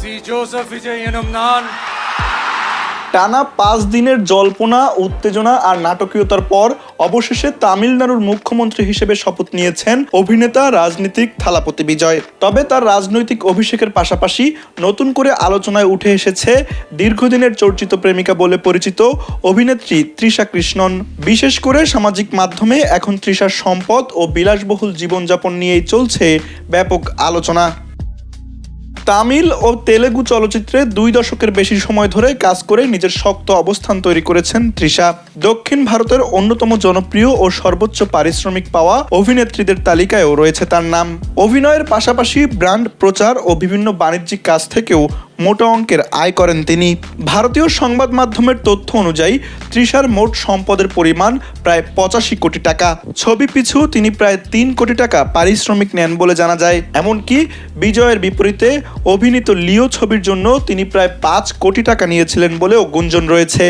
Si Joseph Vijayyanam Nan. টানা 5 দিনের জল্পনা, উত্তেজনা আর নাটকীয়তার পর অবশেষে তামিলনাড়ুর মুখ্যমন্ত্রী হিসেবে শপথ নিয়েছেন অভিনেতা রাজনীতিক থালাপতি বিজয়। তবে তার রাজনৈতিক অভিষেকের পাশাপাশি নতুন করে আলোচনায় উঠে এসেছে দীর্ঘদিনের চর্চিত প্রেমিকা বলে পরিচিত অভিনেত্রী তৃষা কৃষ্ণন। বিশেষ করে সামাজিক মাধ্যমে এখন তৃষার সম্পদ ও বিলাসবহুল জীবনযাপন নিয়েই চলছে ব্যাপক আলোচনা। তামিল ও তেলেগু চলচ্চিত্রে 2 দশকের বেশি সময় ধরে কাজ করে নিজের শক্ত অবস্থান তৈরি করেছেন তৃষা। দক্ষিণ ভারতের অন্যতম জনপ্রিয় ও সর্বোচ্চ পারিশ্রমিক পাওয়া অভিনেত্রীদের তালিকায়ও রয়েছে তার নাম। অভিনয়ের পাশাপাশি ব্র্যান্ড প্রচার ও বিভিন্ন বাণিজ্যিক কাজ থেকেও মোটা অঙ্কের আয় করেন তিনি। ভারতীয় সংবাদ মাধ্যমের তথ্য অনুযায়ী তৃষার মোট সম্পদের পরিমাণ প্রায় 85 কোটি টাকা। ছবি পিছু তিনি প্রায় 3 কোটি টাকা পারিশ্রমিক নেন বলে জানা যায়। এমনকি বিজয়ের বিপরীতে অভিনীত লিও ছবির জন্য তিনি প্রায় 5 কোটি টাকা নিয়েছিলেন বলেও গুঞ্জন রয়েছে।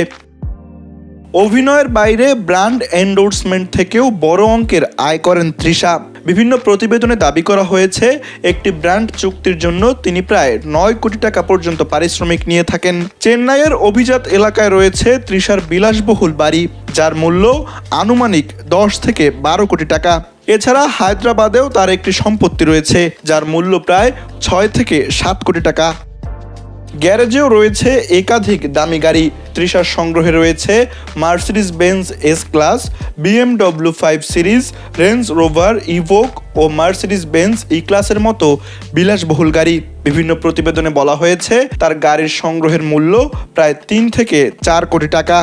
অভিনয়ের বাইরে ব্র্যান্ড এন্ডোর্সমেন্ট থেকেও বড় অঙ্কের আয় করেন তৃষা। বিভিন্ন প্রতিবেদনে দাবি করা হয়েছে একটি ব্র্যান্ড চুক্তির জন্য তিনি প্রায় 9 কোটি টাকা পর্যন্ত পারিশ্রমিক নিয়ে থাকেন। চেন্নাইয়ের অভিজাত এলাকায় রয়েছে তৃষার বিলাসবহুল বাড়ি, যার মূল্য আনুমানিক 10 থেকে 12 কোটি টাকা। এছাড়া হায়দ্রাবাদেও তার একটি সম্পত্তি রয়েছে, যার মূল্য প্রায় 6 থেকে 7 কোটি টাকা। গ্যারেজেও রয়েছে একাধিক দামি গাড়ি। তৃষার সংগ্রহে রয়েছে Mercedes Benz S class, BMW 5 series, Range Rover Evoque ও মার্সিডিজ বেঞ্জ ই ক্লাসের মতো বিলাসবহুল গাড়ি। বিভিন্ন প্রতিবেদনে বলা হয়েছে তার গাড়ির সংগ্রহের মূল্য প্রায় 3 থেকে 4 কোটি টাকা।